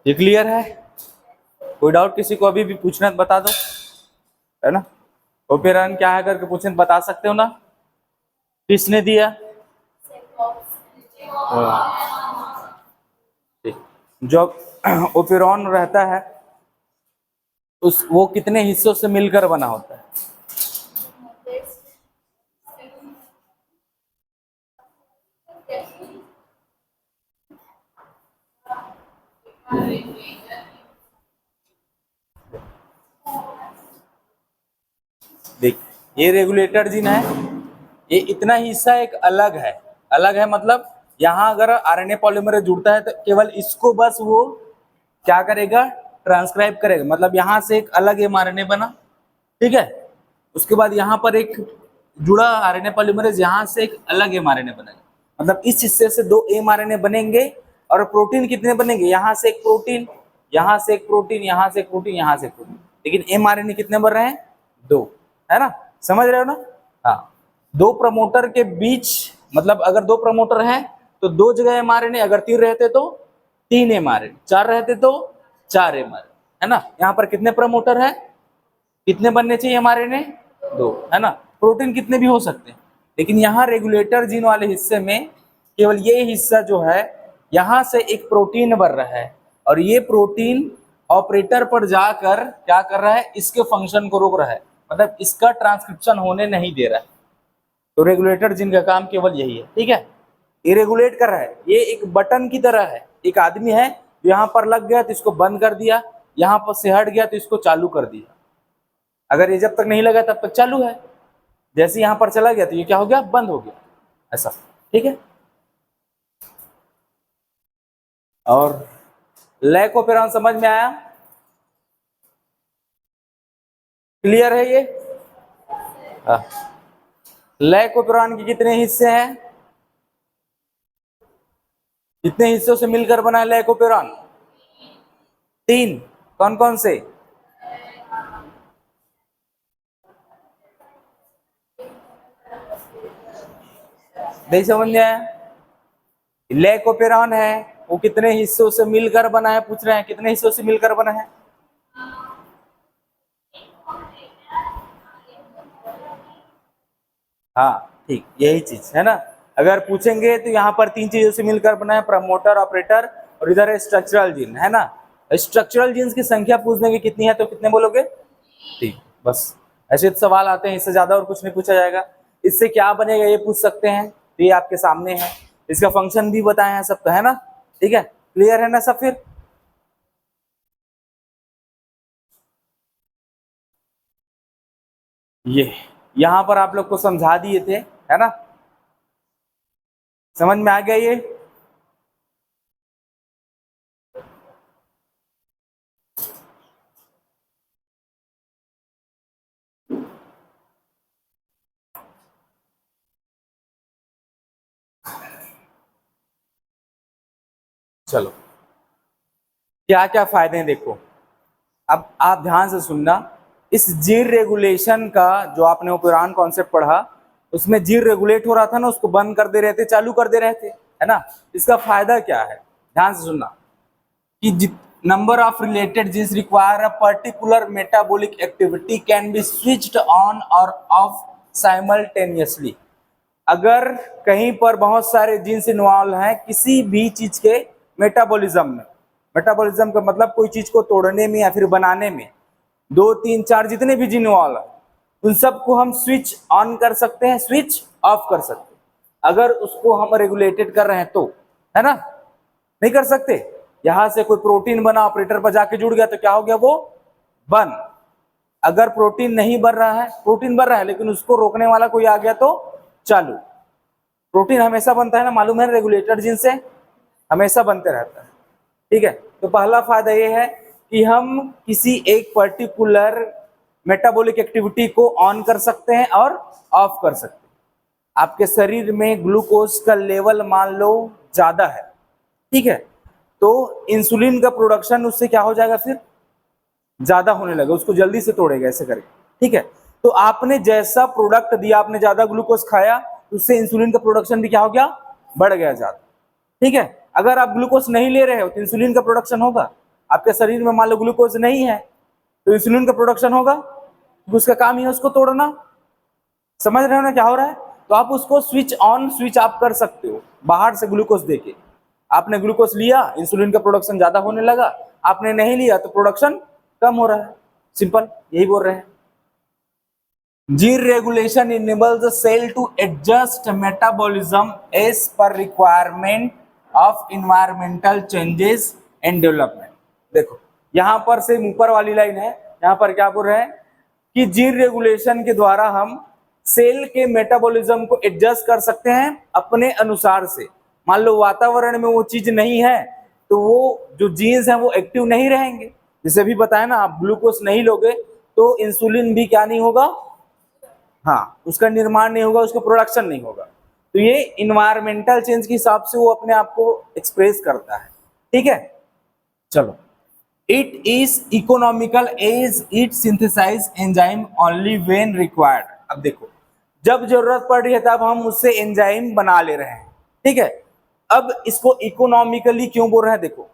ये क्लियर है? कोई डाउट किसी को अभी भी पूछना है तो बता दो, है ना। ओपेरॉन क्या है करके पूछे तो बता सकते हो ना, किसने दिया? जो ओपेरॉन रहता है उस वो कितने हिस्सों से मिलकर बना होता है? देख, ये रेगुलेटर जीन है, ये इतना हिस्सा एक अलग है। अलग है मतलब यहाँ अगर आरएनए पॉलीमरेज जुड़ता है तो केवल इसको बस वो क्या करेगा, ट्रांसक्राइब करेगा। मतलब यहाँ से एक अलग एमआरएनए बना, ठीक है। उसके बाद यहाँ पर एक जुड़ा आरएनए पॉलीमरेज, यहाँ से एक अलग एमआरएनए बनेगा। मतलब इस हिस्से से दो एमआरएनए बनेंगे और प्रोटीन कितने बनेंगे, यहाँ से एक प्रोटीन, यहाँ से एक प्रोटीन, यहाँ से एक प्रोटीन, यहाँ से एक प्रोटीन। लेकिन एमआरएनए कितने बन रहे हैं? दो, है ना। समझ रहे हो ना? हाँ, दो प्रमोटर के बीच, मतलब अगर दो प्रमोटर हैं तो दो जगह एमआरएनए, अगर तीन रहते तो तीन एमआरएनए, चार रहते तो चार एमआरएनए, है ना। यहाँ पर कितने प्रमोटर है, कितने बनने चाहिए एमआरएनए? दो, है ना। प्रोटीन कितने भी हो सकते हैं, लेकिन यहाँ रेगुलेटर जीन वाले हिस्से में केवल ये हिस्सा जो है, यहाँ से एक प्रोटीन बन रहा है और ये प्रोटीन ऑपरेटर पर जाकर क्या कर रहा है, इसके फंक्शन को रोक रहा है, मतलब इसका ट्रांसक्रिप्शन होने नहीं दे रहा है। तो रेगुलेटर जीन का काम केवल यही है, ठीक है। ये रेगुलेट कर रहा है, ये एक बटन की तरह है। एक आदमी है, यहाँ पर लग गया तो इसको बंद कर दिया, यहाँ पर से हट गया तो इसको चालू कर दिया। अगर ये जब तक नहीं लगा तब तक चालू है, जैसे यहाँ पर चला गया तो ये क्या हो गया, बंद हो गया, ऐसा, ठीक है। और लैकोपेरॉन समझ में आया? क्लियर है ये? लैकोपेरॉन के कितने हिस्से हैं, कितने हिस्सों से मिलकर बना है लैकोपेरॉन? तीन। कौन कौन से? नहीं समझ में आया? लैकोपेरॉन है वो कितने हिस्सों से मिलकर बना है, पूछ रहे हैं कितने हिस्सों से मिलकर बना है? हाँ ठीक, यही चीज है ना। अगर पूछेंगे तो यहाँ पर तीन चीजों से मिलकर बना है, प्रमोटर, ऑपरेटर और इधर है स्ट्रक्चरल जीन, है ना। स्ट्रक्चरल जीन्स की संख्या पूछने की कितनी है तो कितने बोलोगे? ठीक, बस ऐसे तो सवाल आते हैं, इससे ज्यादा और कुछ नहीं पूछा जाएगा। इससे क्या बनेगा ये पूछ सकते हैं, तो ये आपके सामने है, इसका फंक्शन भी बताए हैं सब, तो है ना। ठीक है, क्लियर है ना सब? फिर ये यहाँ पर आप लोग को समझा दिए थे, है ना। समझ में आ गया ये? चलो, क्या क्या फायदे हैं देखो। अब आप ध्यान से सुनना, इस जीन रेगुलेशन का जो आपने ओपेरॉन कॉन्सेप्ट पढ़ा, उसमें जीन रेगुलेट हो रहा था ना, उसको बंद कर दे रहे थे, चालू कर दे रहे थे, है ना। इसका फायदा क्या है, ध्यान से सुनना, कि number of related genes require a particular metabolic activity can be switched on और ऑफ साइमल्टेनियसली। अगर कहीं पर बहुत सारे जीन्स इन्वॉल्व हैं किसी भी चीज के मेटाबॉलिज्म में, मेटाबॉलिज्म का मतलब कोई चीज को तोड़ने में या फिर बनाने में, दो तीन चार जितने भी जीन इन्वॉल्व है उन सबको हम स्विच ऑन कर सकते हैं, स्विच ऑफ कर सकते हैं, अगर उसको हम रेगुलेटेड कर रहे हैं तो, है ना। नहीं कर सकते। यहां से कोई प्रोटीन बना, ऑपरेटर पर जाके जुड़ गया तो क्या हो गया, वो बंद। अगर प्रोटीन नहीं बन रहा है, प्रोटीन बन रहा है लेकिन उसको रोकने वाला कोई आ गया तो चालू। प्रोटीन हमेशा बनता है ना, मालूम है, रेगुलेटर जीन से हमेशा बनते रहता है, ठीक है। तो पहला फायदा ये है कि हम किसी एक पर्टिकुलर मेटाबॉलिक एक्टिविटी को ऑन कर सकते हैं और ऑफ कर सकते हैं। आपके शरीर में ग्लूकोज का लेवल मान लो ज्यादा है, ठीक है, तो इंसुलिन का प्रोडक्शन उससे क्या हो जाएगा, फिर ज्यादा होने लगा, उसको जल्दी से तोड़ेगा ऐसे करके, ठीक है। तो आपने जैसा प्रोडक्ट दिया, आपने ज्यादा ग्लूकोज खाया, उससे इंसुलिन का प्रोडक्शन भी क्या हो गया, बढ़ गया ज्यादा, ठीक है। अगर आप ग्लूकोज नहीं ले रहे हो तो इंसुलिन का प्रोडक्शन होगा, आपके शरीर में मान लो ग्लूकोज नहीं है तो इंसुलिन का प्रोडक्शन होगा, तो उसका काम ही है उसको तोड़ना। समझ रहे हो ना क्या हो रहा है? तो आप उसको स्विच ऑन स्विच ऑफ कर सकते हो बाहर से ग्लूकोज देके। आपने ग्लूकोज लिया, इंसुलिन का प्रोडक्शन ज्यादा होने लगा, आपने नहीं लिया तो प्रोडक्शन कम हो रहा है। सिंपल यही बोल रहे हैं। Gene regulation enables the cell to adjust metabolism as per requirement of environmental changes and development। देखो यहां पर से ऊपर वाली लाइन है, यहां पर क्या बोल रहे हैं कि जीन रेगुलेशन के द्वारा हम सेल के मेटाबॉलिज्म को एडजस्ट कर सकते हैं अपने अनुसार से। मान लो वातावरण में वो चीज नहीं है तो वो जो जीन्स हैं वो एक्टिव नहीं रहेंगे। जैसे भी बताया ना, आप ग्लूकोज नहीं लोगे तो इंसुलिन भी क्या नहीं होगा, हाँ उसका निर्माण नहीं होगा, उसका प्रोडक्शन नहीं होगा। तो ये इन्वायरमेंटल चेंज के हिसाब से वो अपने आप को एक्सप्रेस करता है। ठीक है, चलो। It is economical as it synthesize enzyme only when required. अब देखो जब जरूरत पड़ रही है तब हम उससे एंजाइम बना ले रहे हैं। ठीक है, अब इसको इकोनॉमिकली क्यों बोल रहे हैं? देखो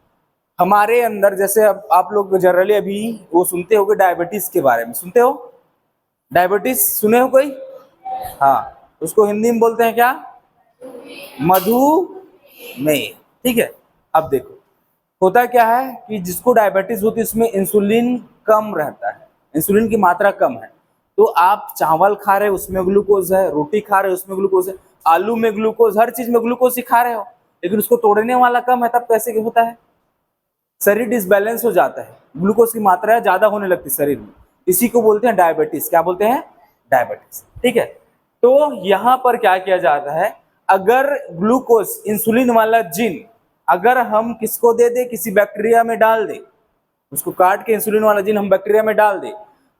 हमारे अंदर जैसे अब आप लोग जनरली अभी वो सुनते होगे डायबिटीज के बारे में, सुनते हो? डायबिटीज सुने हो कोई? हाँ, उसको हिंदी में बोलते हैं क्या? मधुमेह। ठीक है, अब देखो होता क्या है कि जिसको डायबिटीज होती है उसमें इंसुलिन कम रहता है, इंसुलिन की मात्रा कम है। तो आप चावल खा रहे हो उसमें ग्लूकोज है, रोटी खा रहे हो उसमें ग्लूकोज है, आलू में ग्लूकोज, हर चीज में ग्लूकोज ही खा रहे हो, लेकिन उसको तोड़ने वाला कम है। तब कैसे होता है? शरीर डिसबैलेंस हो जाता है, ग्लूकोज की मात्रा ज्यादा होने लगती है शरीर में। इसी को बोलते हैं डायबिटीज। क्या बोलते हैं? डायबिटीज। ठीक है, तो यहां पर क्या किया जाता है, अगर ग्लूकोज इंसुलिन वाला जीन अगर हम किसको दे दे, किसी बैक्टीरिया में डाल दे, उसको काट के इंसुलिन वाला जीन हम बैक्टीरिया में डाल दे,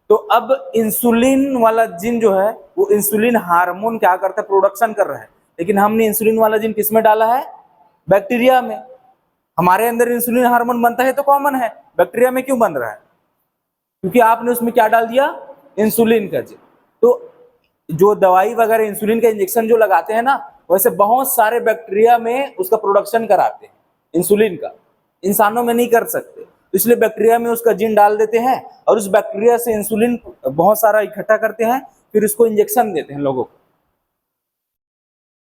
तो अब इंसुलिन वाला जीन जो है वो इंसुलिन हार्मोन क्या करता है, प्रोडक्शन कर रहा है। लेकिन हमने इंसुलिन वाला जीन किस में डाला है? बैक्टीरिया में। हमारे अंदर इंसुलिन हार्मोन बनता है तो कॉमन है, बैक्टीरिया में क्यों बन रहा है? क्योंकि आपने उसमें क्या डाल दिया? इंसुलिन का जीन। तो जो दवाई वगैरह इंसुलिन का इंजेक्शन जो लगाते हैं ना, वैसे बहुत सारे बैक्टीरिया में उसका प्रोडक्शन कराते हैं इंसुलिन का, इंसानों में नहीं कर सकते। तो इसलिए बैक्टीरिया में उसका जीन डाल देते हैं और उस बैक्टीरिया से इंसुलिन बहुत सारा इकट्ठा करते हैं, फिर उसको इंजेक्शन देते हैं लोगों को।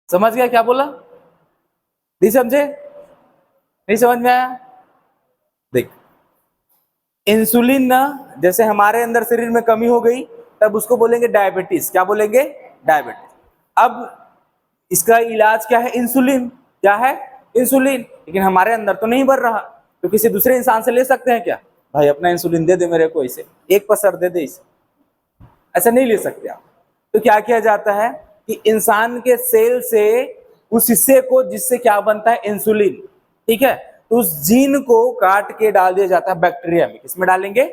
समझ गया क्या बोला? नहीं समझे? नहीं समझ में आया? देख इंसुलिन ना जैसे हमारे अंदर शरीर में कमी हो गई तब उसको बोलेंगे डायबिटीज। क्या बोलेंगे? डायबिटीज। अब इसका इलाज क्या है? इंसुलिन। क्या है? इंसुलिन। लेकिन हमारे अंदर तो नहीं बन रहा, तो किसी दूसरे इंसान से ले सकते हैं क्या? भाई अपना इंसुलिन दे दे मेरे को, इसे एक पसर दे दे इसे, ऐसा नहीं ले सकते आप। तो क्या किया जाता है कि इंसान के सेल से उस हिस्से को जिससे क्या बनता है? इंसुलिन। ठीक है, तो उस जीन को काट के डाल दिया जाता है बैक्टीरिया में। किसमें डालेंगे?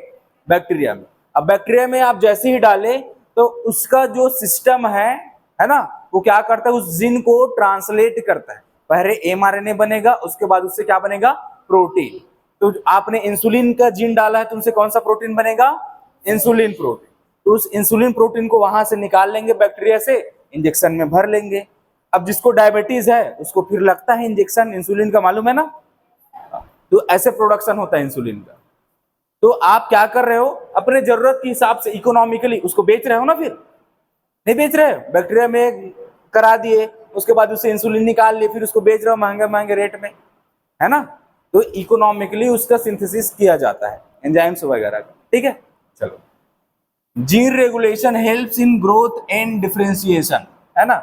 बैक्टीरिया में। अब बैक्टीरिया में आप जैसे ही डाले तो उसका जो सिस्टम है ना, वो क्या करता है? उस जीन को ट्रांसलेट करता है। पहले एमआरएनए बनेगा, उसके बाद उससे क्या बनेगा? प्रोटीन। तो आपने इंसुलिन का जीन डाला है तो उनसे कौन सा प्रोटीन बनेगा? Insulin protein. तो उस इंसुलिन प्रोटीन को वहां से निकाल लेंगे बैक्टीरिया से, इंजेक्शन में भर लेंगे। अब जिसको डायबिटीज है उसको फिर लगता है इंजेक्शन इंसुलिन का, मालूम है ना? तो ऐसे प्रोडक्शन होता है इंसुलिन का। तो आप क्या कर रहे हो? अपने जरूरत के हिसाब से इकोनॉमिकली उसको बेच रहे हो ना, फिर नहीं बेच रहे हो? बैक्टीरिया में करा दिए, उसके बाद उससे इंसुलिन निकाल लिए, फिर उसको बेच रहे हो महंगे महंगे रेट में, है ना? तो इकोनॉमिकली उसका सिंथेसिस किया जाता है एंजाइम्स वगैरह का। ठीक है, चलो। Gene regulation helps in growth and differentiation, है ना?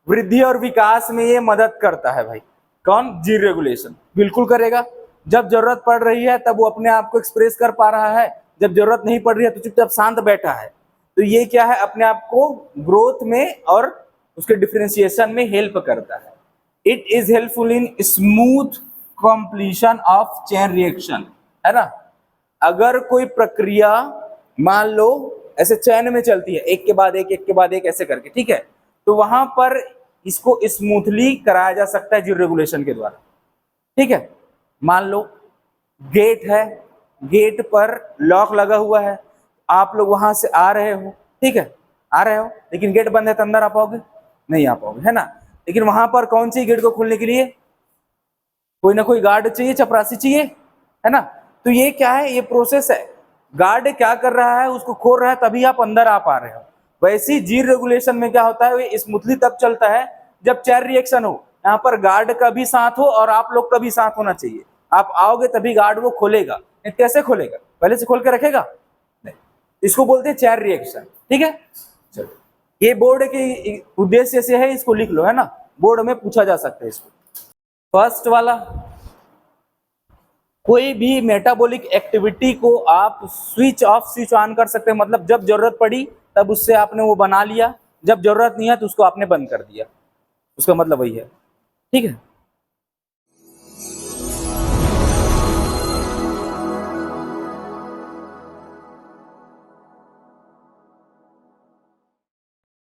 वृद्धि और विकास में ये मदद करता है भाई। कौन? Gene regulation. बिल्कुल करेगा। जब जरूरत पड़ रही है तब वो अपने आप को एक्सप्रेस कर पा रहा है, जब जरूरत नहीं पड़ रही है तो चुपचाप शांत बैठा है। तो ये क्या है? अपने आप को ग्रोथ में और उसके डिफरेंशिएशन में हेल्प करता है। It is helpful in smooth completion of chain reaction, है ना? अगर कोई प्रक्रिया मान लो ऐसे चैन में चलती है, एक के बाद एक ऐसे करके, ठीक है, तो वहां पर इसको स्मूथली कराया जा सकता है जीन रेगुलेशन के द्वारा। ठीक है, मान लो गेट है, गेट पर लॉक लगा हुआ है, आप लोग वहां से आ रहे हो, ठीक है, आ रहे हो, लेकिन गेट बंद है तो अंदर आ पाओगे? नहीं आ पाओगे, है ना? लेकिन वहां पर कौन सी गेट को खोलने के लिए कोई ना कोई गार्ड चाहिए, चपरासी चाहिए, है ना? तो तो ये क्या है, ये प्रोसेस है। गार्ड क्या कर रहा है, उसको खोल रहा है, तभी आप अंदर आ पा रहे हो। वैसे ही जीर रेगुलेशन में क्या होता है, ये स्मूथली तब चलता है जब चेन रिएक्शन हो। यहाँ पर गार्ड का भी साथ हो और आप लोग का भी साथ होना चाहिए। आप आओगे तभी गार्ड वो खोलेगा। कैसे खोलेगा, पहले से खोल के रखेगा नहीं। इसको बोलते हैं चेन रिएक्शन। ठीक है, चलो ये बोर्ड के उद्देश्य से है, इसको लिख लो, है ना, बोर्ड में पूछा जा सकता है इसको। फर्स्ट वाला, कोई भी मेटाबॉलिक एक्टिविटी को आप स्विच ऑफ स्विच ऑन कर सकते हैं, मतलब जब जरूरत पड़ी तब उससे आपने वो बना लिया, जब जरूरत नहीं है तो उसको आपने बंद कर दिया, उसका मतलब वही है। ठीक है।